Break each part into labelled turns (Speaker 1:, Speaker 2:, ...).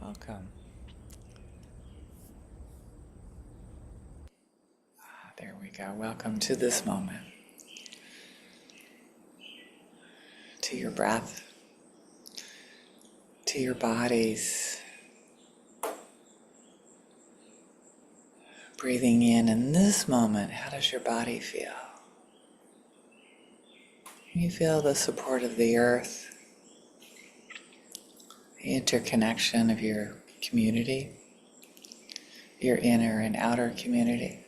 Speaker 1: Welcome. There we go. Welcome to this moment, to your breath, to your bodies. Breathing in this moment, how does your body feel? You feel the support of the earth, the interconnection of your community, your inner and outer community.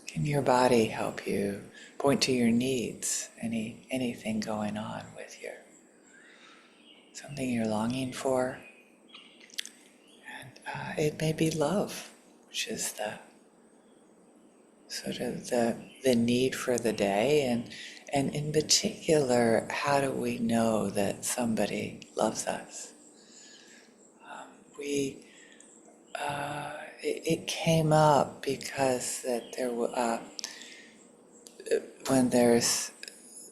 Speaker 1: Can your body help you point to your needs? Anything going on with you? Something you're longing for? And it may be love, which is the sort of the need for the day, and in particular, how do we know that somebody loves us? We it came up because that when there's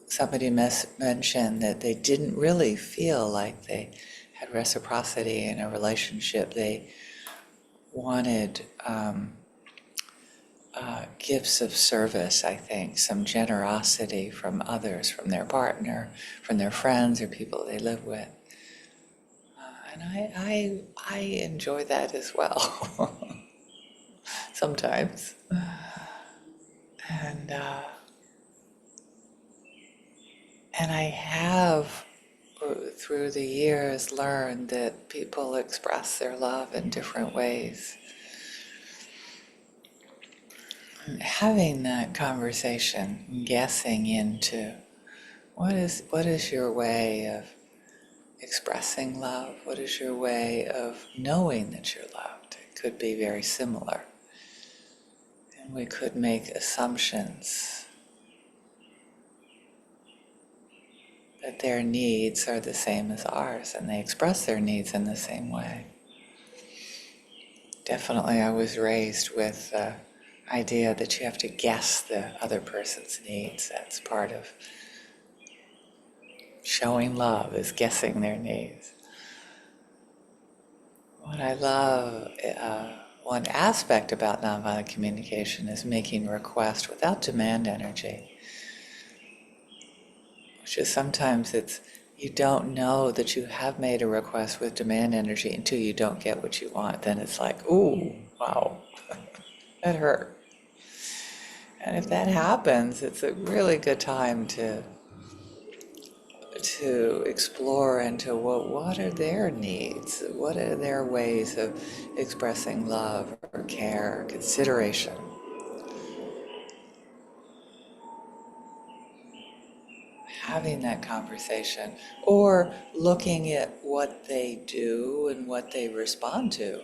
Speaker 1: somebody mentioned that they didn't really feel like they had reciprocity in a relationship. They wanted gifts of service, I think, some generosity from others, from their partner, from their friends or people they live with. And I enjoy that as well, sometimes. And I have, through the years, learned that people express their love in different ways. And having that conversation, guessing into what is your way of expressing love? What is your way of knowing that you're loved? It could be very similar. And we could make assumptions that their needs are the same as ours and they express their needs in the same way. Definitely I was raised with the idea that you have to guess the other person's needs. That's part of showing love, is guessing their needs. What I love, one aspect about nonviolent communication is making request without demand energy, which is sometimes you don't know that you have made a request with demand energy until you don't get what you want. Then it's like, ooh, wow, that hurt. And if that happens, it's a really good time to explore into what are their needs, what are their ways of expressing love or care or consideration. Having that conversation, or looking at what they do and what they respond to.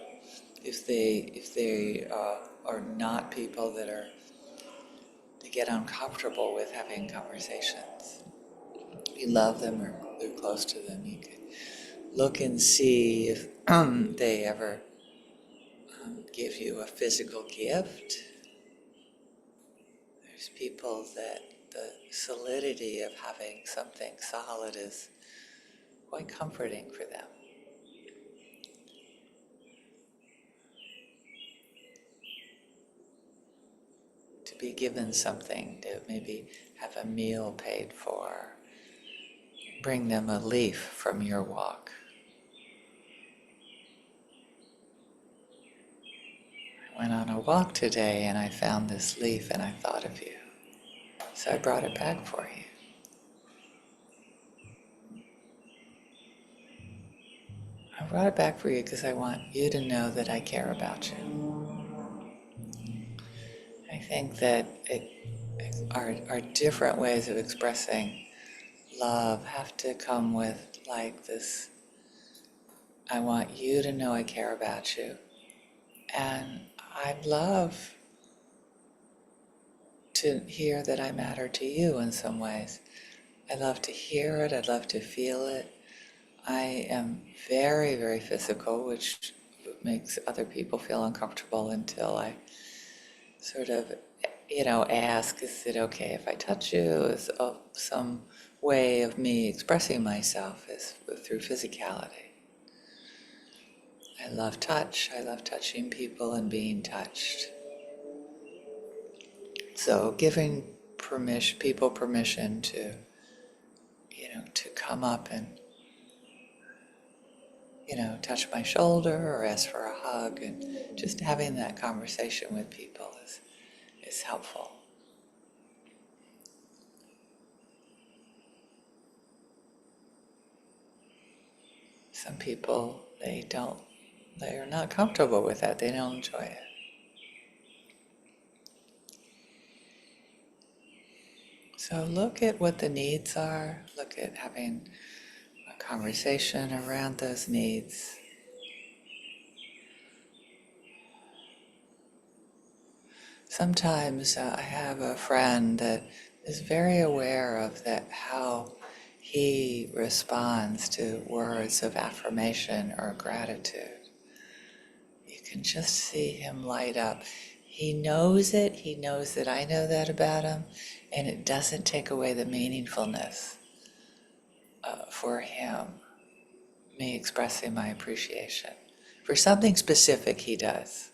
Speaker 1: If they are not people they get uncomfortable with having conversations. You love them or they're close to them, you can look and see if they ever give you a physical gift. There's people that the solidity of having something solid is quite comforting for them. To be given something, to maybe have a meal paid for, bring them a leaf from your walk. I went on a walk today and I found this leaf and I thought of you. So I brought it back for you. I brought it back for you because I want you to know that I care about you. I think that our different ways of expressing love have to come with like this, I want you to know I care about you. And I'd love to hear that I matter to you in some ways. I'd love to hear it, I'd love to feel it. I am very, very physical, which makes other people feel uncomfortable until I sort of, ask, is it okay if I touch you? some way of me expressing myself is through physicality. I love touch. I love touching people and being touched. So giving people permission to, to come up and, touch my shoulder or ask for a hug, and just having that conversation with people is helpful. Some people, they are not comfortable with that. They don't enjoy it. So look at what the needs are. Look at having a conversation around those needs. Sometimes I have a friend that is very aware of that, how he responds to words of affirmation or gratitude. You can just see him light up. He knows it. He knows that I know that about him, and it doesn't take away the meaningfulness for him, me expressing my appreciation for something specific he does.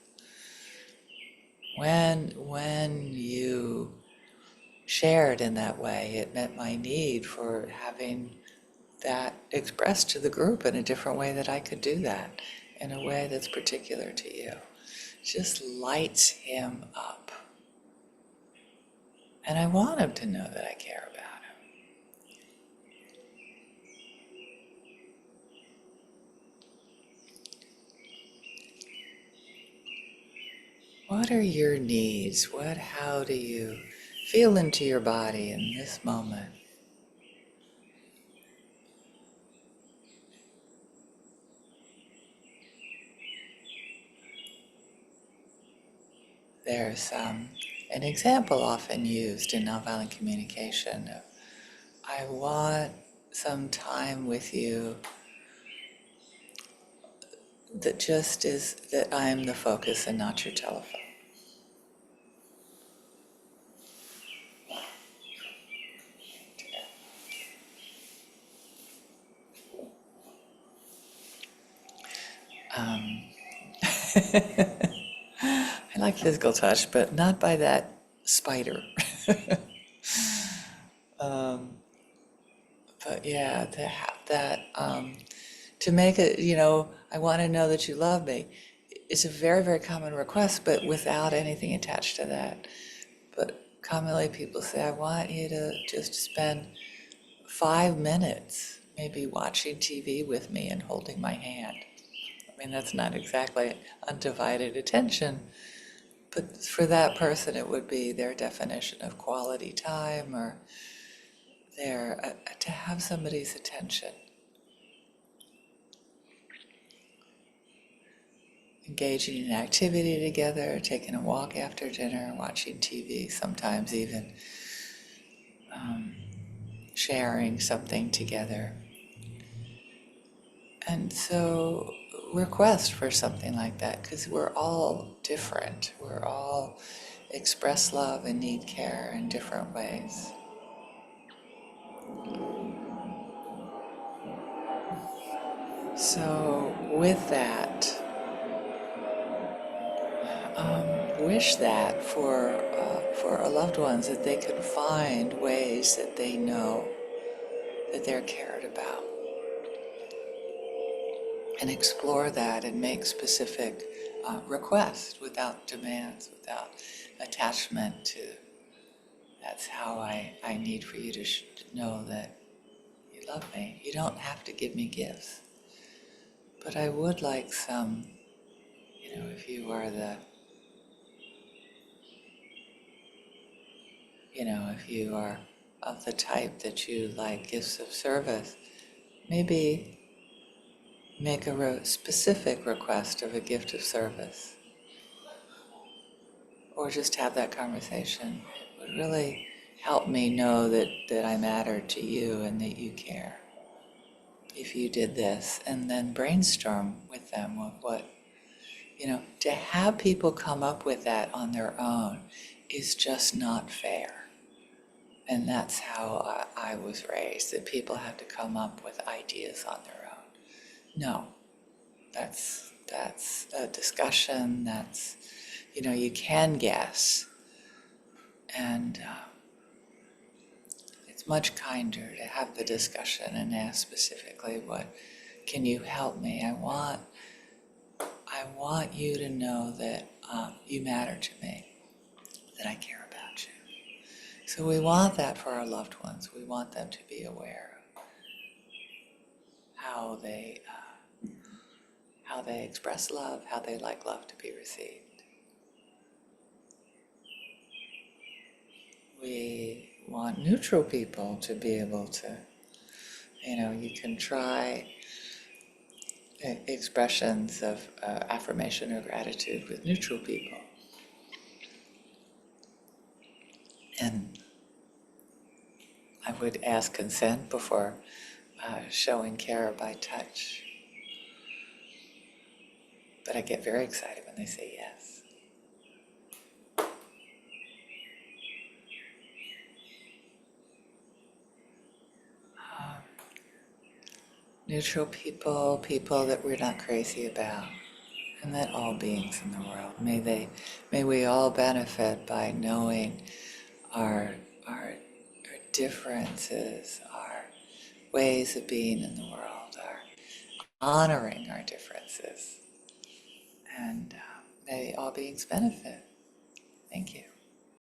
Speaker 1: When you shared in that way, it met my need for having that expressed to the group in a different way, that I could do that in a way that's particular to you. Just lights him up. And I want him to know that I care about him. What are your needs? How do you feel into your body in this moment? There's an example often used in nonviolent communication of, I want some time with you that just is that I'm the focus and not your telephone. Um, I like physical touch, but not by that spider. um, but yeah, to have that, to make it, I want to know that you love me. It's a very, very common request, but without anything attached to that. But commonly people say, I want you to just spend 5 minutes maybe watching TV with me and holding my hand. I mean, that's not exactly undivided attention, but for that person it would be their definition of quality time, or their to have somebody's attention. Engaging in activity together, taking a walk after dinner, watching TV, sometimes even sharing something together. And so request for something like that, because we're all different. We're all express love and need care in different ways. So with that, wish that for our loved ones, that they can find ways that they know that they're cared about, and explore that and make specific requests without demands, without attachment to, that's how I need for you to know that you love me. You don't have to give me gifts, but I would like some, if you are if you are of the type that you like gifts of service, maybe make a specific request of a gift of service, or just have that conversation. It would really help me know that I matter to you and that you care. If you did this, and then brainstorm with them of what, to have people come up with that on their own is just not fair. And that's how I was raised, that people have to come up with ideas on their own. No, that's a discussion. That's, you can guess, and it's much kinder to have the discussion and ask specifically, what can you help me? I want you to know that you matter to me, that I care about you. So we want that for our loved ones. We want them to be aware of how they express love, how they like love to be received. We want neutral people to be able to, you can try expressions of affirmation or gratitude with neutral people. And I would ask consent before showing care by touch. But I get very excited when they say yes. Neutral people, people that we're not crazy about, and that all beings in the world, may we all benefit by knowing our differences, our ways of being in the world, our honoring our differences, and may all beings benefit. Thank you.